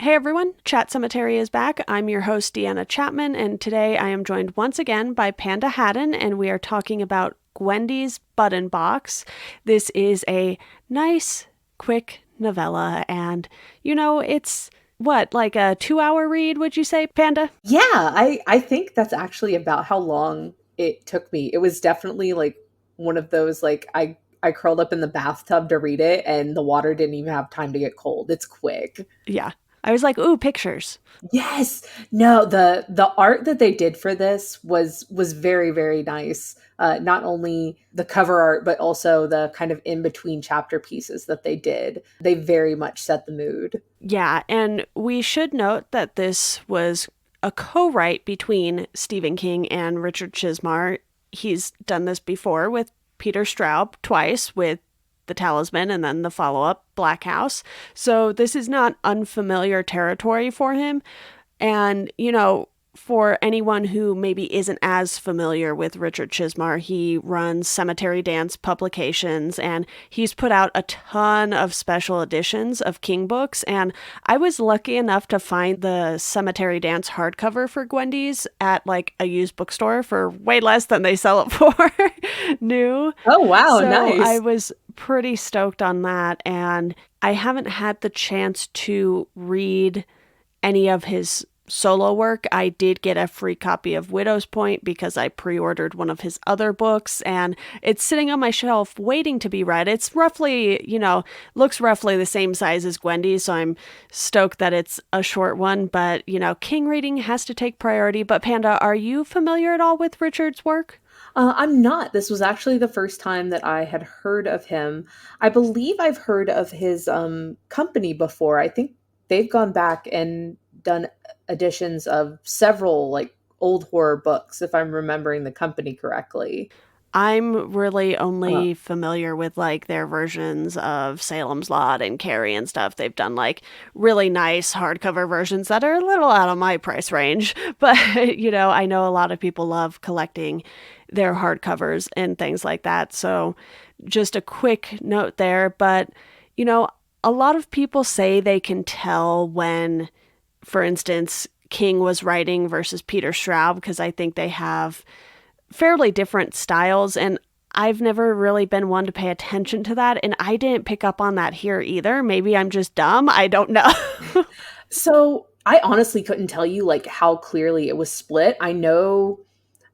Hey everyone, Sematary is back. I'm your host, Deanna Chapman, and today I am joined once again by Panda Hatton, and we are talking about Gwendy's Button Box. This is a nice, quick novella, and it's like a 2-hour read, would you say, Panda? Yeah, I think that's actually about how long it took me. It was definitely like one of those I curled up in the bathtub to read it and the water didn't even have time to get cold. It's quick. Yeah. I was like, ooh, pictures. Yes. No, the art that they did for this was very, very nice. Not only the cover art, but also the kind of in between chapter pieces that they did. They very much set the mood. Yeah, and we should note that this was a co-write between Stephen King and Richard Chizmar. He's done this before with Peter Straub twice with The Talisman and then the follow-up Black House. So this is not unfamiliar territory for him. And, for anyone who maybe isn't as familiar with Richard Chizmar, he runs Sematary Dance Publications, and he's put out a ton of special editions of King books. And I was lucky enough to find the Sematary Dance hardcover for Gwendy's at like a used bookstore for way less than they sell it for new. Oh, wow, so nice. I was pretty stoked on that, and I haven't had the chance to read any of his solo work. I did get a free copy of Widow's Point because I pre-ordered one of his other books, and it's sitting on my shelf waiting to be read. It's roughly, looks roughly the same size as Gwendy, so I'm stoked that it's a short one, but, King reading has to take priority. But Panda, are you familiar at all with Richard's work? I'm not. This was actually the first time that I had heard of him. I believe I've heard of his company before. I think they've gone back and done editions of several like old horror books, if I'm remembering the company correctly. I'm really only familiar with like their versions of Salem's Lot and Carrie and stuff. They've done like really nice hardcover versions that are a little out of my price range. But, I know a lot of people love collecting their hardcovers and things like that. So just a quick note there. But, a lot of people say they can tell when, for instance, King was writing versus Peter Straub, because I think they have fairly different styles, and I've never really been one to pay attention to that, and I didn't pick up on that here either. Maybe I'm just dumb. I don't know. So I honestly couldn't tell you like how clearly it was split. I know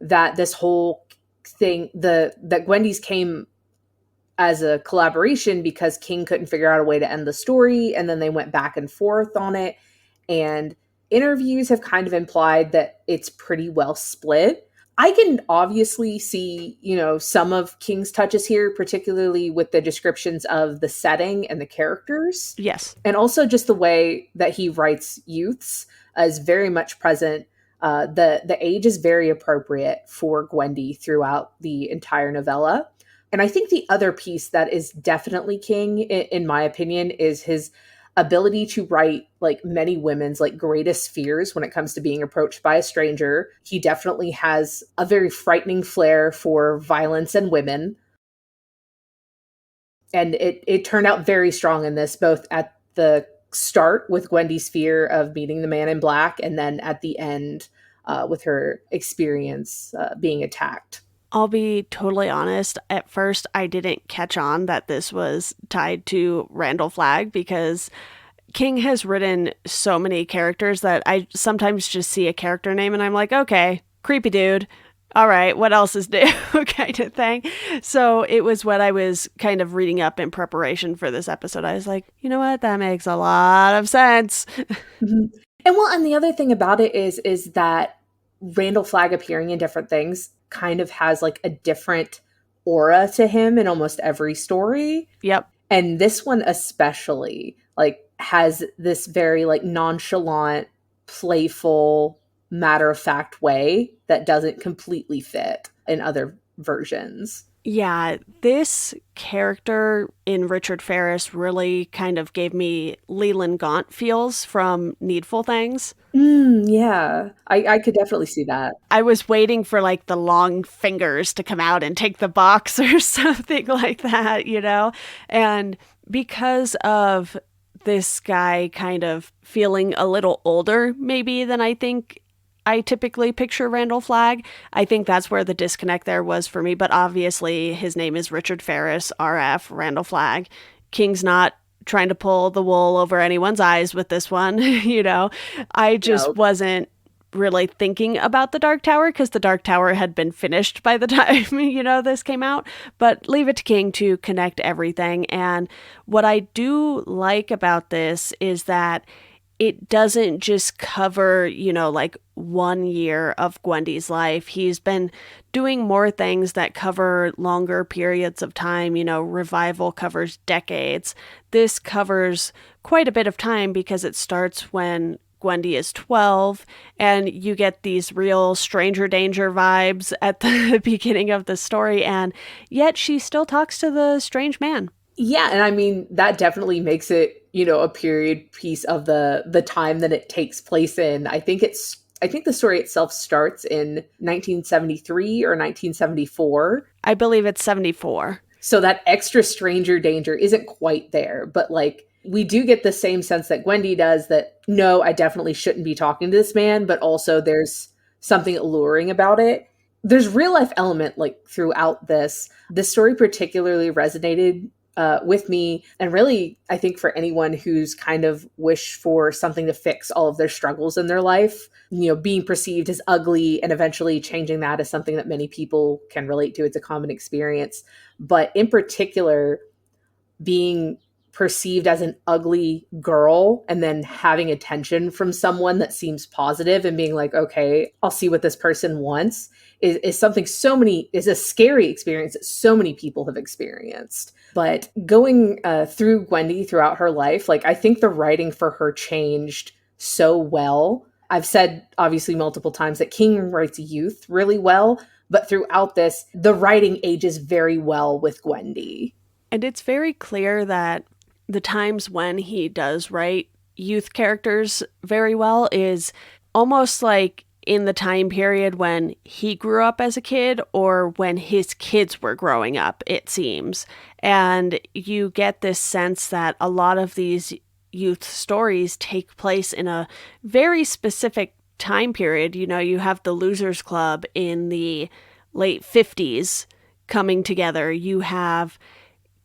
that this whole thing, that Gwendy's came as a collaboration because King couldn't figure out a way to end the story, and then they went back and forth on it. And interviews have kind of implied that it's pretty well split. I can obviously see, some of King's touches here, particularly with the descriptions of the setting and the characters. Yes. And also just the way that he writes youths is very much present. The age is very appropriate for Gwendy throughout the entire novella. And I think the other piece that is definitely King, in my opinion, is his ability to write like many women's like greatest fears when it comes to being approached by a stranger. He definitely has a very frightening flair for violence and women. And it turned out very strong in this, both at the start with Gwendy's fear of meeting the man in black, and then at the end with her experience being attacked. I'll be totally honest. At first, I didn't catch on that this was tied to Randall Flagg, because King has written so many characters that I sometimes just see a character name and I'm like, okay, creepy dude. All right, what else is new? Kind of thing. So it was what I was kind of reading up in preparation for this episode. I was like, you know what? That makes a lot of sense. Mm-hmm. And the other thing about it is that Randall Flagg appearing in different things kind of has like a different aura to him in almost every story. Yep. And this one especially like has this very like nonchalant, playful, matter-of-fact way that doesn't completely fit in other versions. Yeah, this character in Richard Ferris really kind of gave me Leland Gaunt feels from Needful Things. Yeah, I could definitely see that. I was waiting for like the long fingers to come out and take the box or something like that, And because of this guy kind of feeling a little older, maybe, than I think I typically picture Randall Flagg. I think that's where the disconnect there was for me. But obviously, his name is Richard Ferris, RF, Randall Flagg. King's not trying to pull the wool over anyone's eyes with this one, you know. I just No. wasn't really thinking about the Dark Tower because the Dark Tower had been finished by the time, this came out. But leave it to King to connect everything. And what I do like about this is that it doesn't just cover, like 1 year of Gwendy's life. He's been doing more things that cover longer periods of time. Revival covers decades. This covers quite a bit of time because it starts when Gwendy is 12, and you get these real stranger danger vibes at the beginning of the story, and yet she still talks to the strange man. Yeah, and I mean that definitely makes it, a period piece of the time that it takes place in. I think the story itself starts in 1973 or 1974. I believe it's 74. So that extra stranger danger isn't quite there, but like we do get the same sense that Gwendy does, that no, I definitely shouldn't be talking to this man, but also there's something alluring about it. There's real life element like throughout this. This story particularly resonated with me, and really I think for anyone who's kind of wished for something to fix all of their struggles in their life, being perceived as ugly and eventually changing that is something that many people can relate to. It's a common experience, but in particular being perceived as an ugly girl and then having attention from someone that seems positive and being like, okay, I'll see what this person wants, is something is a scary experience that so many people have experienced. But going through Gwendy throughout her life, like I think the writing for her changed so well. I've said obviously multiple times that King writes youth really well, but throughout this, the writing ages very well with Gwendy. And it's very clear that the times when he does write youth characters very well is almost like in the time period when he grew up as a kid or when his kids were growing up, it seems. And you get this sense that a lot of these youth stories take place in a very specific time period. You have the Losers Club in the late 50s coming together. You have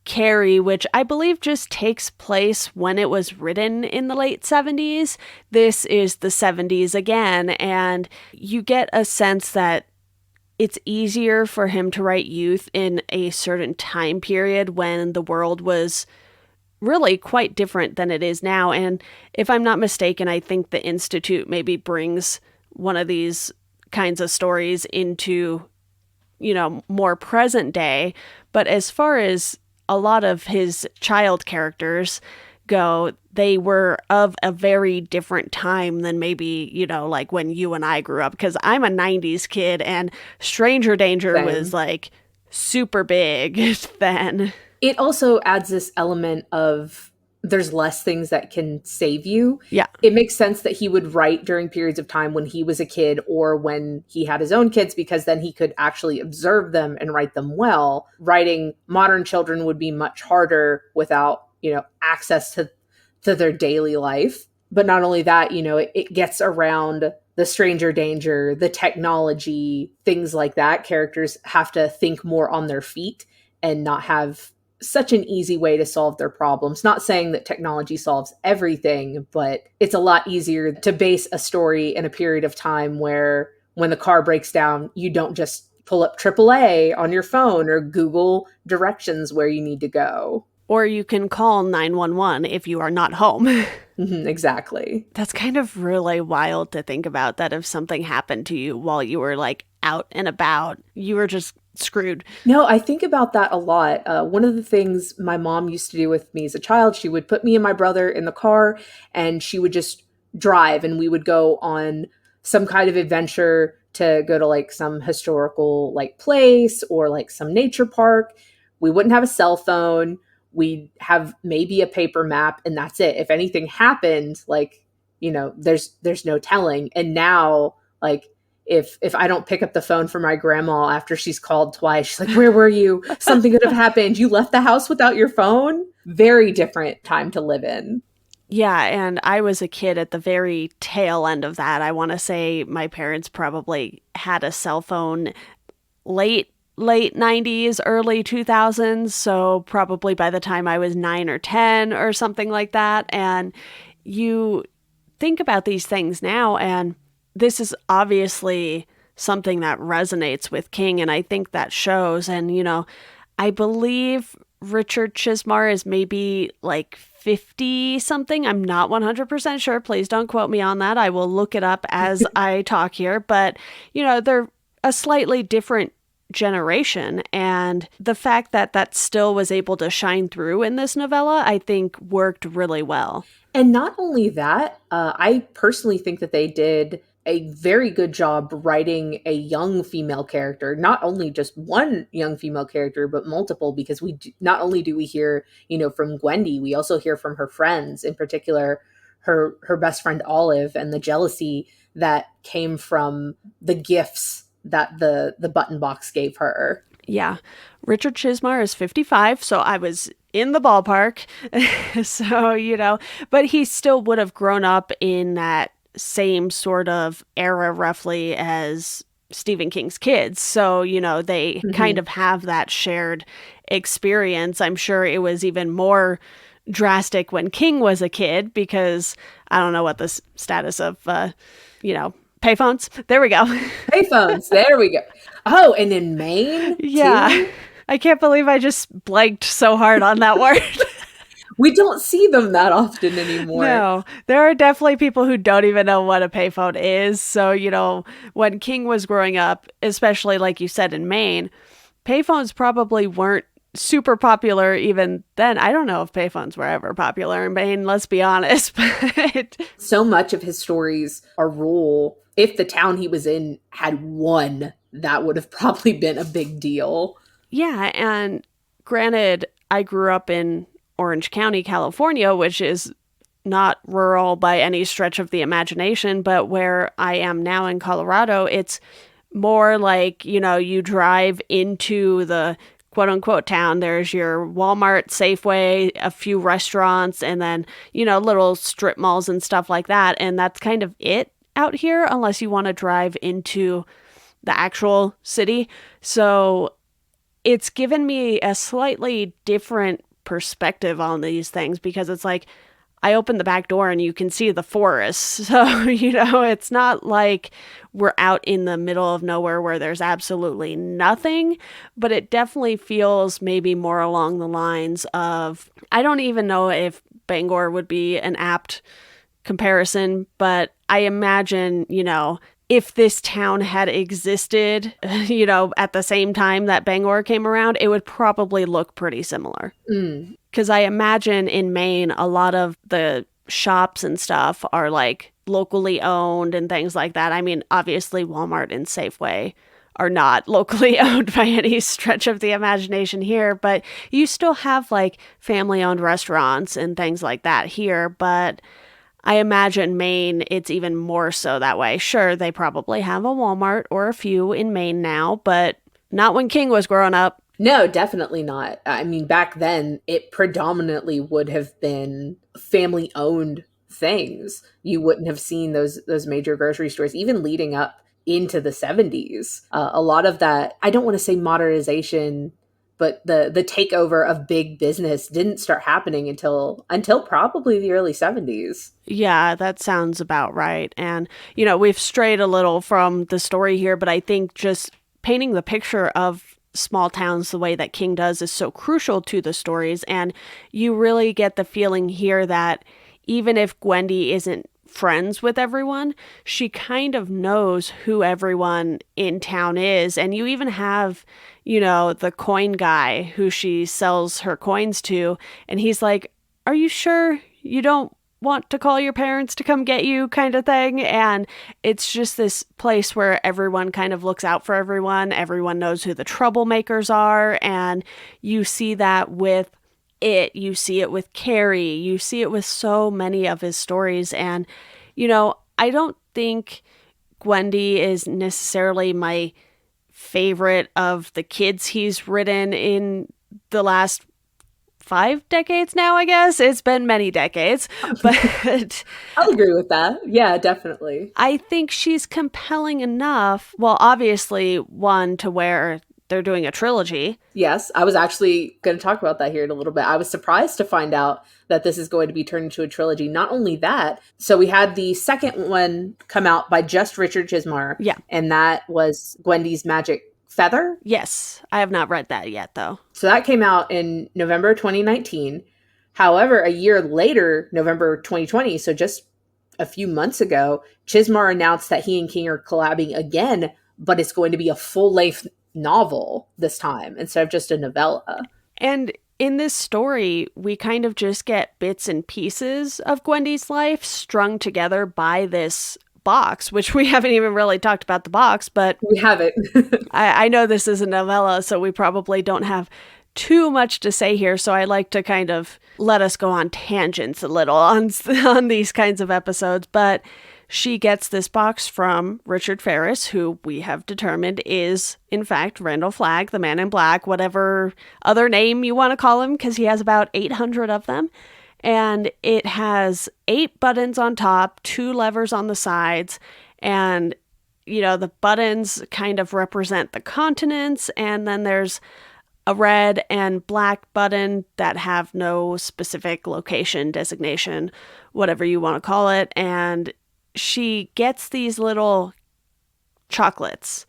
Carrie, which I believe just takes place when it was written in the late 70s. This is the 70s again, and you get a sense that it's easier for him to write youth in a certain time period when the world was really quite different than it is now. And if I'm not mistaken, I think the Institute maybe brings one of these kinds of stories into, more present day. But as far as a lot of his child characters go, they were of a very different time than maybe, like when you and I grew up, because I'm a 90s kid and Stranger Danger Same. was like super big then. It also adds this element of there's less things that can save you. Yeah. It makes sense that he would write during periods of time when he was a kid or when he had his own kids, because then he could actually observe them and write them well. Writing modern children would be much harder without, access to their daily life. But not only that, it gets around the stranger danger, the technology, things like that. Characters have to think more on their feet and not have such an easy way to solve their problems. Not saying that technology solves everything, but it's a lot easier to base a story in a period of time where when the car breaks down, you don't just pull up AAA on your phone or Google directions where you need to go. Or you can call 911 if you are not home. Exactly. That's kind of really wild to think about, that if something happened to you while you were like out and about, you were just screwed. No, I think about that a lot. One of the things my mom used to do with me as a child, she would put me and my brother in the car and she would just drive, and we would go on some kind of adventure to go to like some historical like place or like some nature park. We wouldn't have a cell phone. We'd have maybe a paper map, and that's it. If anything happened, like, there's no telling. And now, like, if I don't pick up the phone for my grandma after she's called twice, she's like, where were you? Something could have happened. You left the house without your phone. Very different time to live in. Yeah, and I was a kid at the very tail end of that. I want to say my parents probably had a cell phone late 90s, early 2000s, so probably by the time I was 9 or 10 or something like that. And you think about these things now, and this is obviously something that resonates with King, and I think that shows. And I believe Richard Chismar is maybe like 50 something. I'm not 100% sure. Please don't quote me on that. I will look it up as I talk here. But, they're a slightly different generation. And the fact that that still was able to shine through in this novella, I think worked really well. And not only that, I personally think that they did a very good job writing a young female character, not only just one young female character, but multiple, because not only do we hear, from Gwendy, we also hear from her friends, in particular, her best friend Olive, and the jealousy that came from the gifts that the button box gave her. Yeah. Richard Chismar is 55, so I was in the ballpark. So, but he still would have grown up in that same sort of era roughly as Stephen King's kids. So, they kind of have that shared experience. I'm sure it was even more drastic when King was a kid because I don't know what the status of, payphones. There we go. Payphones. There we go. Oh, and in Maine, yeah. too? I can't believe I just blanked so hard on that word. We don't see them that often anymore. No, there are definitely people who don't even know what a payphone is. So, when King was growing up, especially like you said in Maine, payphones probably weren't super popular even then. I don't know if payphones were ever popular in Maine, let's be honest. But so much of his stories are rural. If the town he was in had one, that would have probably been a big deal. Yeah, and granted, I grew up in Orange County, California, which is not rural by any stretch of the imagination, but where I am now in Colorado, it's more like, you drive into the quote unquote town. There's your Walmart, Safeway, a few restaurants, and then, little strip malls and stuff like that. And that's kind of it out here, unless you want to drive into the actual city. So it's given me a slightly different perspective on these things because it's like I open the back door and you can see the forest. So, it's not like we're out in the middle of nowhere where there's absolutely nothing, but it definitely feels maybe more along the lines of, I don't even know if Bangor would be an apt comparison, but I imagine, if this town had existed, at the same time that Bangor came around, it would probably look pretty similar. Because I imagine in Maine, a lot of the shops and stuff are like locally owned and things like that. I mean, obviously Walmart and Safeway are not locally owned by any stretch of the imagination here, but you still have like family owned restaurants and things like that here. But I imagine Maine, it's even more so that way. Sure, they probably have a Walmart or a few in Maine now, but not when King was growing up. No, definitely not. I mean, back then, it predominantly would have been family-owned things. You wouldn't have seen those major grocery stores, even leading up into the 70s. A lot of that, I don't want to say modernization, but the takeover of big business didn't start happening until probably the early 70s. Yeah, that sounds about right. And, we've strayed a little from the story here, but I think just painting the picture of small towns the way that King does is so crucial to the stories. And you really get the feeling here that even if Gwendy isn't friends with everyone, she kind of knows who everyone in town is. And you even have, the coin guy who she sells her coins to. And he's like, "Are you sure you don't want to call your parents to come get you," kind of thing? And it's just this place where everyone kind of looks out for everyone. Everyone knows who the troublemakers are. And you see that with it. You see it with Carrie. You see it with so many of his stories. And, I don't think Gwendy is necessarily my favorite of the kids he's written in the last 5 decades now, I guess. It's been many decades, but I'll agree with that. Yeah, definitely. I think she's compelling enough. Well, obviously, one, to where they're doing a trilogy. Yes, I was actually going to talk about that here in a little bit. I was surprised to find out that this is going to be turned into a trilogy. Not only that, so we had the second one come out by just Richard Chismar, Yeah. and that was Gwendy's Magic Feather. Yes. I have not read that yet, though. So that came out in November 2019. However, a year later, November 2020, so just a few months ago, Chismar announced that he and King are collabing again, but it's going to be a full length novel this time instead of just a novella. And in this story, we kind of just get bits and pieces of Gwendy's life strung together by this box, which we haven't even really talked about the box, but We have it. I know this is a novella, so we probably don't have too much to say here. So I like to kind of let us go on tangents a little on these kinds of episodes. But she gets this box from Richard Ferris, who we have determined is, in fact, Randall Flagg, the Man in Black, whatever other name you want to call him, because he has about 800 of them. And it has 8 buttons on top, 2 levers on the sides, and the buttons kind of represent the continents, and then there's a red and black button that have no specific location designation, whatever you want to call it. And she gets these little chocolates.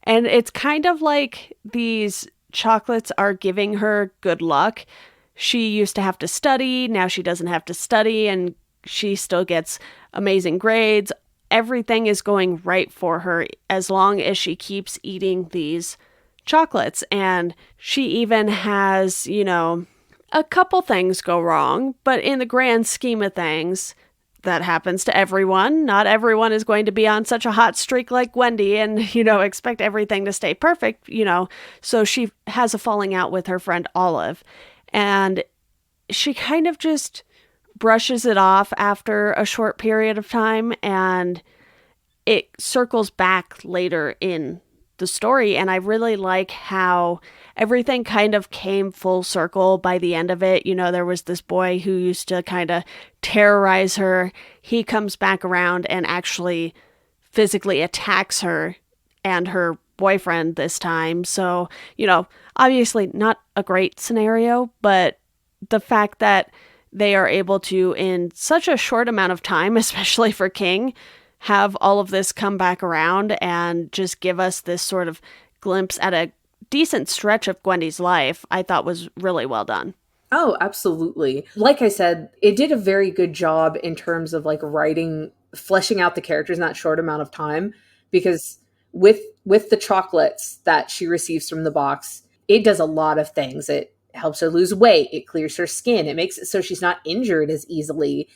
And it's kind of like these chocolates are giving her good luck. She used to have to study, now she doesn't have to study, and she still gets amazing grades. Everything is going right for her as long as she keeps eating these chocolates. And she even has, a couple things go wrong, but in the grand scheme of things, that happens to everyone. Not everyone is going to be on such a hot streak like Gwendy and, expect everything to stay perfect, So she has a falling out with her friend Olive, and she kind of just brushes it off after a short period of time, and it circles back later in the story. And I really like how everything kind of came full circle by the end of it. There was this boy who used to kind of terrorize her. He comes back around and actually physically attacks her and her boyfriend this time. So, obviously not a great scenario, but the fact that they are able to, in such a short amount of time, especially for King, have all of this come back around and just give us this sort of glimpse at a decent stretch of Gwendy's life, I thought was really well done. Oh, absolutely. Like I said, it did a very good job in terms of writing, fleshing out the characters in that short amount of time, because with the chocolates that she receives from the box, it does a lot of things. It helps her lose weight, it clears her skin, it makes it so she's not injured as easily.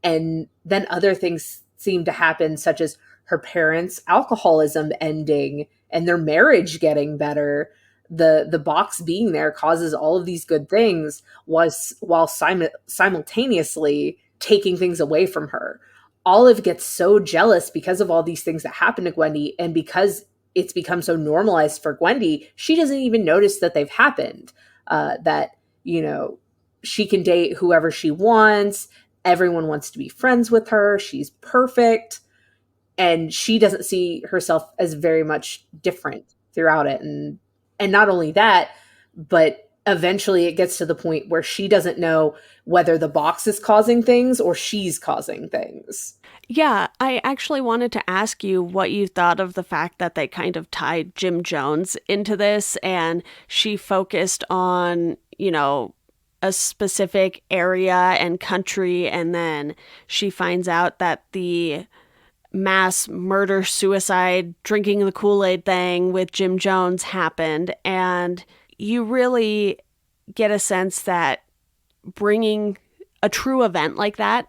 And then other things seem to happen, such as her parents' alcoholism ending and their marriage getting better. The box being there causes all of these good things while simultaneously taking things away from her. Olive gets so jealous because of all these things that happen to Gwendy, and because it's become so normalized for Gwendy, she doesn't even notice that they've happened. That she can date whoever she wants. Everyone wants to be friends with her. She's perfect. And she doesn't see herself as very much different throughout it. And not only that, but eventually it gets to the point where she doesn't know whether the box is causing things or she's causing things. Yeah, I actually wanted to ask you what you thought of the fact that they kind of tied Jim Jones into this, and she focused on, a specific area and country, and then she finds out that the mass murder, suicide, drinking the Kool-Aid thing with Jim Jones happened, and you really get a sense that bringing a true event like that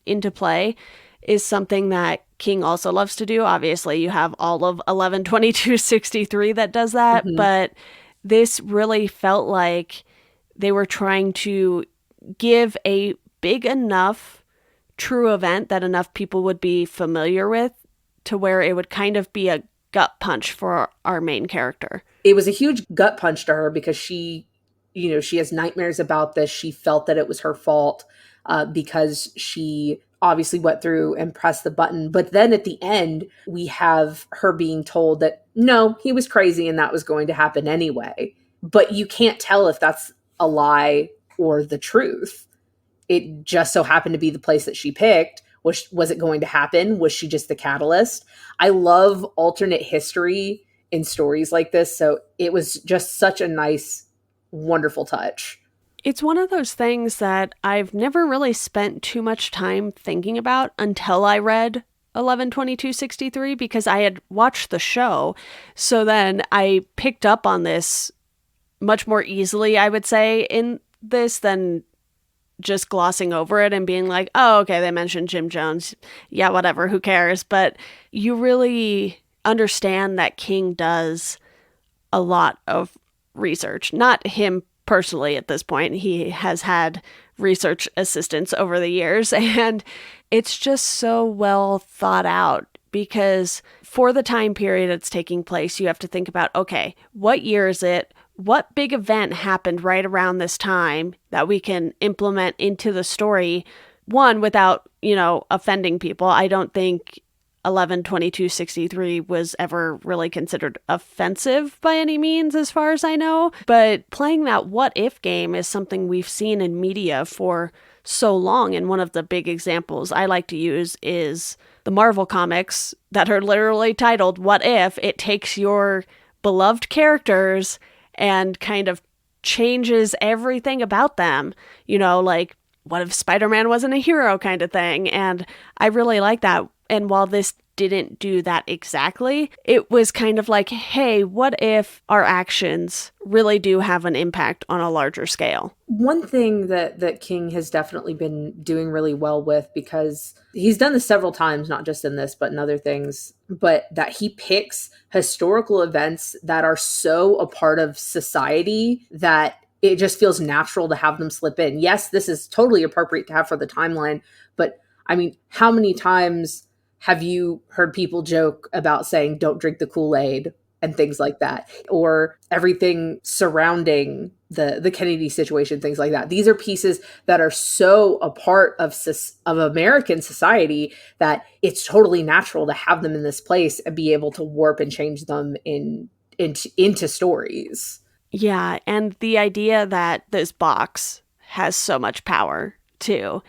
into play is something that King also loves to do. Obviously, you have all of 11/22/63 that does that, but this really felt like they were trying to give a big enough true event that enough people would be familiar with to where it would kind of be a gut punch for our main character. It was a huge gut punch to her because she she has nightmares about this. She felt that it was her fault because she obviously went through and pressed the button. But then at the end, we have her being told that no, he was crazy and that was going to happen anyway. But you can't tell if that's a lie or the truth. It just so happened to be the place that she picked. Was it going to happen? Was she just the catalyst? I love alternate history in stories like this. So it was just such a nice, wonderful touch. It's one of those things that I've never really spent too much time thinking about until I read 11/22/63 because I had watched the show. So then I picked up on this much more easily, I would say, in this than just glossing over it and being like, oh, okay, they mentioned Jim Jones. Yeah, whatever, who cares? But you really understand that King does a lot of research. Not him personally at this point. He has had research assistants over the years, and it's just so well thought out because for the time period it's taking place, you have to think about, okay, what year is it? What big event happened right around this time that we can implement into the story? One, without, offending people. I don't think 11/22/63 was ever really considered offensive by any means, as far as I know. But playing that what if game is something we've seen in media for so long. And one of the big examples I like to use is the Marvel comics that are literally titled What If. It takes your beloved characters and kind of changes everything about them, like what if Spider-Man wasn't a hero kind of thing. And I really like that. And while this didn't do that exactly, it was kind of like, hey, what if our actions really do have an impact on a larger scale? One thing that King has definitely been doing really well with, because he's done this several times, not just in this, but in other things, but that he picks historical events that are so a part of society that it just feels natural to have them slip in. Yes, this is totally appropriate to have for the timeline, but I mean, how many times have you heard people joke about saying, don't drink the Kool-Aid and things like that, or everything surrounding the Kennedy situation, things like that. These are pieces that are so a part of American society that it's totally natural to have them in this place and be able to warp and change them into stories. Yeah, and the idea that this box has so much power, too.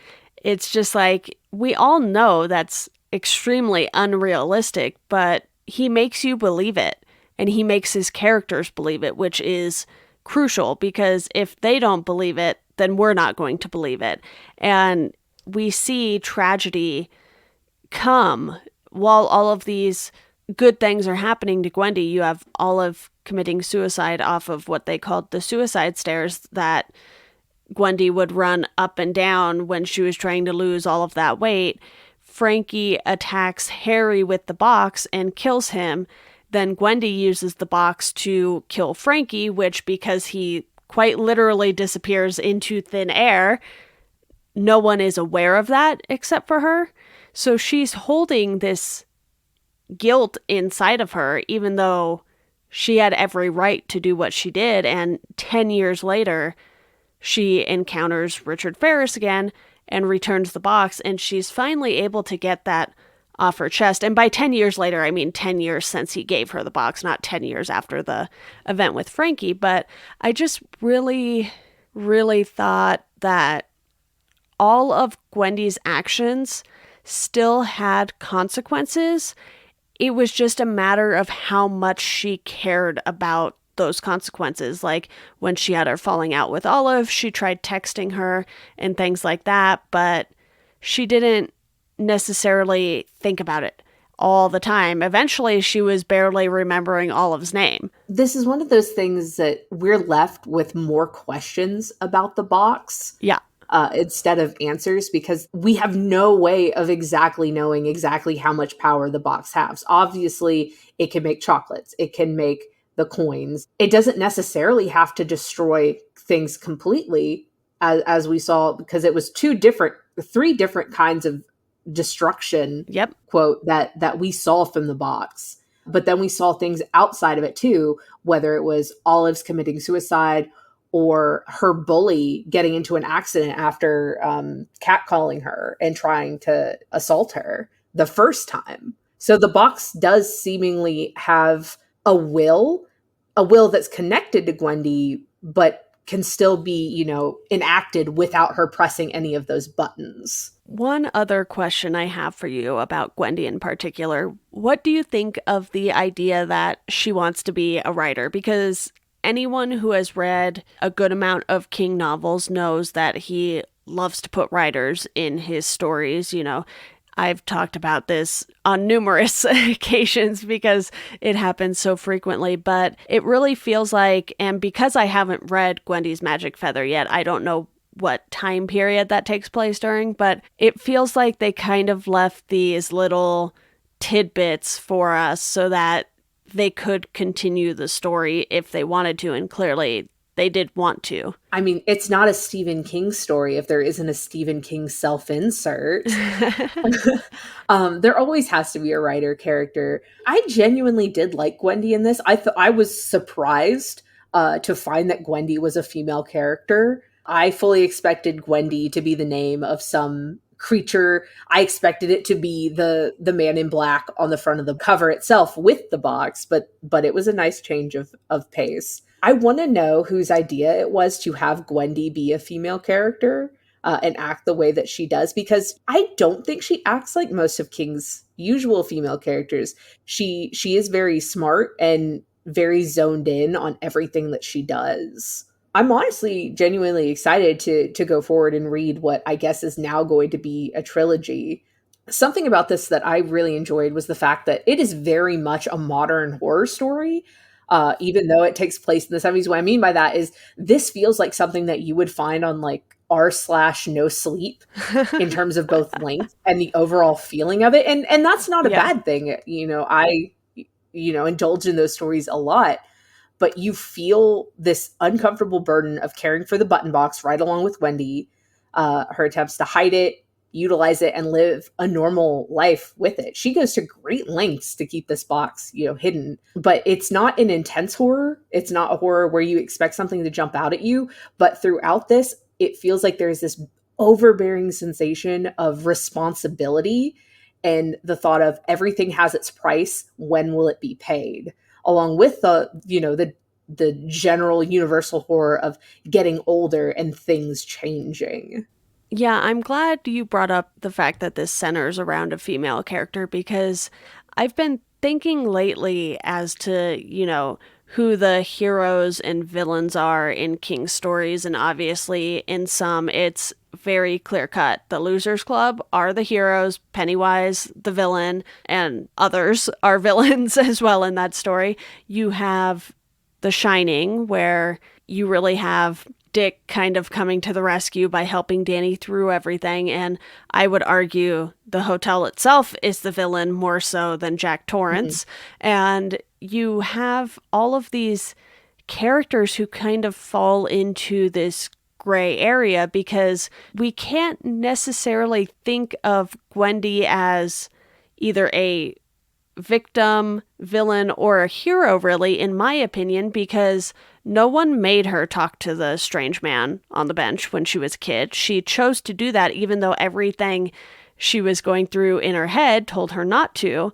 It's just like, we all know that's extremely unrealistic, but he makes you believe it, and he makes his characters believe it, which is crucial, because if they don't believe it, then we're not going to believe it. And we see tragedy come while all of these good things are happening to Gwendy. You have Olive committing suicide off of what they called the suicide stairs that Gwendy would run up and down when she was trying to lose all of that weight. Frankie attacks Harry with the box and kills him. Then Gwendy uses the box to kill Frankie, which, because he quite literally disappears into thin air, no one is aware of that except for her. So she's holding this guilt inside of her, even though she had every right to do what she did. And 10 years later, she encounters Richard Ferris again and returns the box, and she's finally able to get that off her chest. And by 10 years later, I mean 10 years since he gave her the box, not 10 years after the event with Frankie. But I just really, really thought that all of Gwendy's actions still had consequences. It was just a matter of how much she cared about those consequences. Like when she had her falling out with Olive, she tried texting her and things like that, but she didn't necessarily think about it all the time. Eventually, she was barely remembering Olive's name. This is one of those things that we're left with more questions about the box. Yeah. Instead of answers, because we have no way of exactly knowing exactly how much power the box has. Obviously, it can make chocolates. It can make the coins. It doesn't necessarily have to destroy things completely, as we saw, because it was three different kinds of destruction, Yep. quote, that we saw from the box. But then we saw things outside of it too, whether it was Olive's committing suicide, or her bully getting into an accident after catcalling her and trying to assault her the first time. So the box does seemingly have a will that's connected to Gwendy, but can still be, enacted without her pressing any of those buttons. One other question I have for you about Gwendy in particular. What do you think of the idea that she wants to be a writer? Because anyone who has read a good amount of King novels knows that he loves to put writers in his stories. I've talked about this on numerous occasions because it happens so frequently, but it really feels like, and because I haven't read Gwendy's Magic Feather yet, I don't know what time period that takes place during, but it feels like they kind of left these little tidbits for us so that they could continue the story if they wanted to, and clearly they did want to. I mean, it's not a Stephen King story if there isn't a Stephen King self-insert. There always has to be a writer character. I genuinely did like Gwendy in this. I was surprised to find that Gwendy was a female character. I fully expected Gwendy to be the name of some creature. I expected it to be the man in black on the front of the cover itself with the box, but it was a nice change of pace. I want to know whose idea it was to have Gwendy be a female character and act the way that she does, because I don't think she acts like most of King's usual female characters. She is very smart and very zoned in on everything that she does. I'm honestly genuinely excited to go forward and read what I guess is now going to be a trilogy. Something about this that I really enjoyed was the fact that it is very much a modern horror story, even though it takes place in the 70s. What I mean by that is this feels like something that you would find on like r/no sleep in terms of both length and the overall feeling of it. And that's not a bad thing. I indulge in those stories a lot, but you feel this uncomfortable burden of caring for the button box right along with Wendy, her attempts to hide it, utilize it, and live a normal life with it. She goes to great lengths to keep this box, hidden, but it's not an intense horror. It's not a horror where you expect something to jump out at you, but throughout this, it feels like there's this overbearing sensation of responsibility and the thought of everything has its price. When will it be paid? Along with the general universal horror of getting older and things changing. Yeah, I'm glad you brought up the fact that this centers around a female character, because I've been thinking lately as to, who the heroes and villains are in King stories. And obviously, in some, it's very clear cut. The Losers Club are the heroes, Pennywise, the villain, and others are villains as well in that story. You have The Shining, where you really have Dick kind of coming to the rescue by helping Danny through everything. And I would argue the hotel itself is the villain more so than Jack Torrance. Mm-hmm. And you have all of these characters who kind of fall into this gray area, because we can't necessarily think of Gwendy as either a victim, villain, or a hero, really, in my opinion, because no one made her talk to the strange man on the bench when she was a kid. She chose to do that, even though everything she was going through in her head told her not to.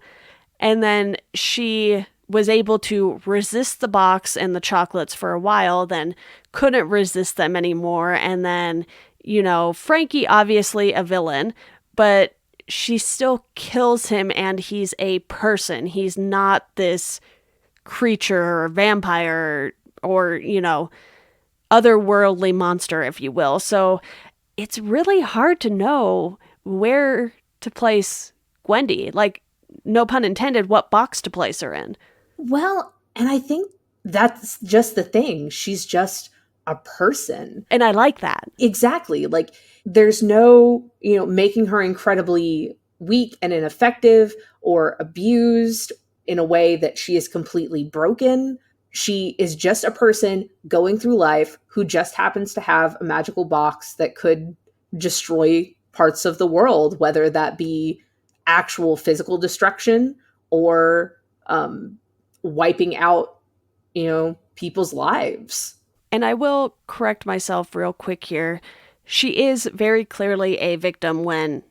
And then she was able to resist the box and the chocolates for a while, then couldn't resist them anymore. And then, Frankie, obviously a villain, but she still kills him, and he's a person. He's not this creature or vampire or, otherworldly monster, if you will. So it's really hard to know where to place Gwendy. Like, no pun intended, what box to place her in. Well, and I think that's just the thing. She's just a person. And I like that. Exactly. Like, there's no, making her incredibly weak and ineffective or abused in a way that she is completely broken. She is just a person going through life who just happens to have a magical box that could destroy parts of the world, whether that be actual physical destruction or wiping out, people's lives. And I will correct myself real quick here. She is very clearly a victim when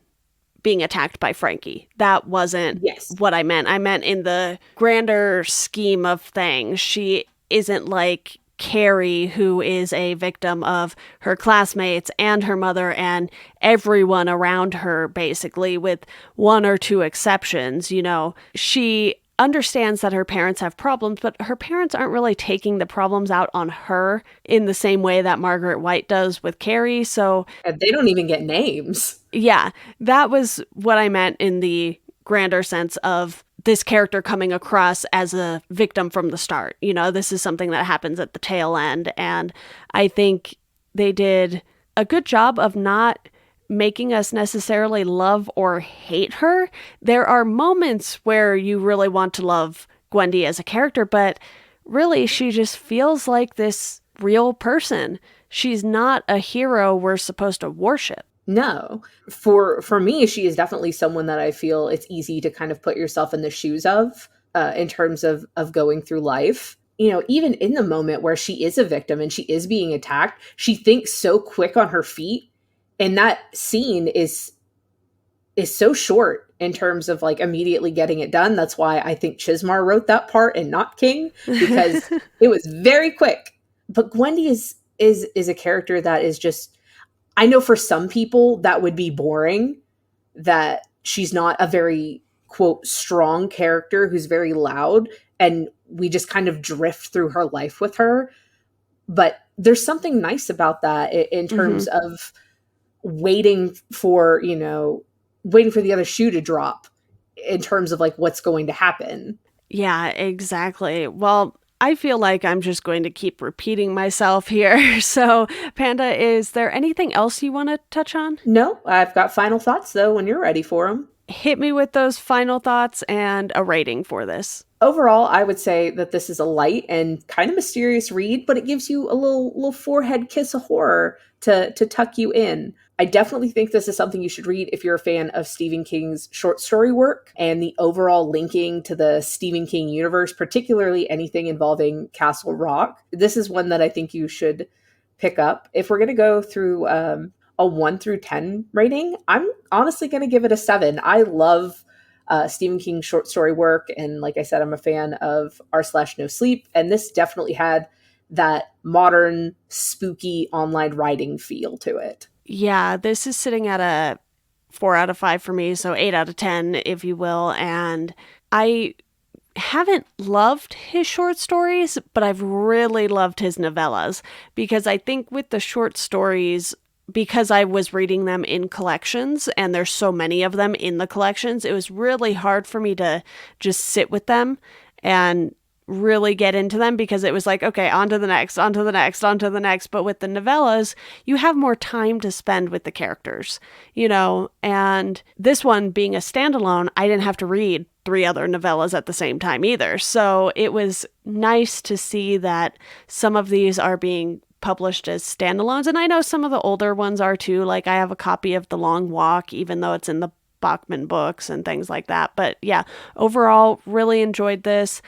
being attacked by Frankie. That wasn't Yes. what I meant. I meant in the grander scheme of things. She isn't like Carrie, who is a victim of her classmates and her mother and everyone around her, basically, with one or two exceptions. You know, she understands that her parents have problems, but her parents aren't really taking the problems out on her in the same way that Margaret White does with Carrie. So, And they don't even get names. yeah, that was what I meant in the grander sense of this character coming across as a victim from the start. You know, this is something that happens at the tail end. And I think they did a good job of not making us necessarily love or hate her. There are moments where you really want to love Gwendy as a character, but really she just feels like this real person. She's not a hero we're supposed to worship. No. For me, she is definitely someone that I feel it's easy to kind of put yourself in the shoes of, in terms of going through life. You know, even in the moment where she is a victim and she is being attacked, she thinks so quick on her feet. And that scene is so short in terms of like immediately getting it done. That's why I think Chismar wrote that part and not King, because it was very quick. But Gwendy is a character that is just, I know for some people that would be boring, that she's not a very, quote, strong character who's very loud, and we just kind of drift through her life with her. But there's something nice about that in terms of waiting for, you know, waiting for the other shoe to drop in terms of like what's going to happen. Yeah, exactly. Well, I feel like I'm just going to keep repeating myself here. So, Panda, is there anything else you want to touch on? No, I've got final thoughts though when you're ready for them. Hit me with those final thoughts and a rating for this. Overall, I would say that this is a light and kind of mysterious read, but it gives you a little forehead kiss of horror to tuck you in. I definitely think this is something you should read if you're a fan of Stephen King's short story work and the overall linking to the Stephen King universe, particularly anything involving Castle Rock. This is one that I think you should pick up. If we're going to go through a 1 through 10 rating, I'm honestly going to give it a 7. I love Stephen King's short story work. And like I said, I'm a fan of r/no sleep. And this definitely had that modern, spooky online writing feel to it. Yeah, this is sitting at a 4 out of 5 for me, so 8 out of 10, if you will. And I haven't loved his short stories, but I've really loved his novellas, because I think with the short stories, because I was reading them in collections and there's so many of them in the collections, it was really hard for me to just sit with them and really get into them, because it was like, okay, on to the next, on to the next, on to the next. But with the novellas, you have more time to spend with the characters, you know, and this one being a standalone, I didn't have to read 3 other novellas at the same time either. So it was nice to see that some of these are being published as standalones. And I know some of the older ones are too. Like I have a copy of The Long Walk, even though it's in the Bachman books and things like that. But yeah, overall, really enjoyed this.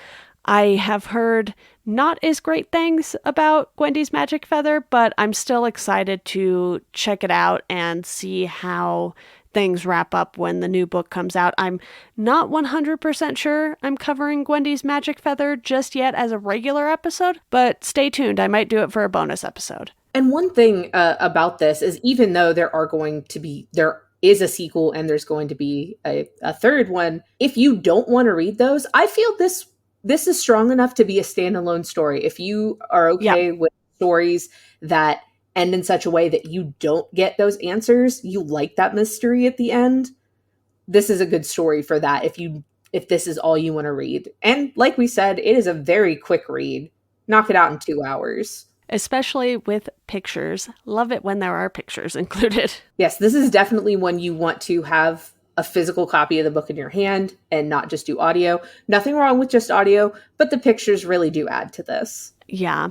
I have heard not as great things about Gwendy's Magic Feather, but I'm still excited to check it out and see how things wrap up when the new book comes out. I'm not 100% sure I'm covering Gwendy's Magic Feather just yet as a regular episode, but stay tuned. I might do it for a bonus episode. And one thing about this is, even though there is a sequel and there's going to be a third one, if you don't want to read those, I feel this is strong enough to be a standalone story. If you are okay with stories that end in such a way that you don't get those answers, you like that mystery at the end, this is a good story for that if this is all you want to read. And like we said, it is a very quick read. Knock it out in 2 hours. Especially with pictures. Love it when there are pictures included. Yes, this is definitely when you want to have a physical copy of the book in your hand and not just do audio. Nothing wrong with just audio, but the pictures really do add to this. Yeah.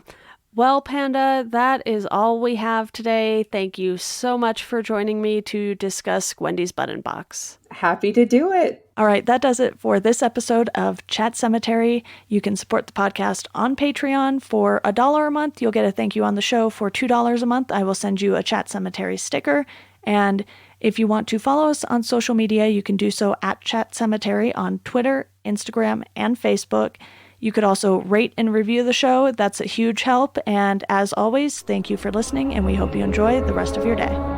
Well, Panda, that is all we have today. Thank you so much for joining me to discuss Gwendy's button box. Happy to do it. All right, that does it for this episode of Chat Sematary. You can support the podcast on Patreon for $1 a month. You'll get a thank you on the show. For $2 a month, I will send you a Chat Sematary sticker. And if you want to follow us on social media, you can do so at Chat Sematary on Twitter, Instagram, and Facebook. You could also rate and review the show. That's a huge help. And as always, thank you for listening, and we hope you enjoy the rest of your day.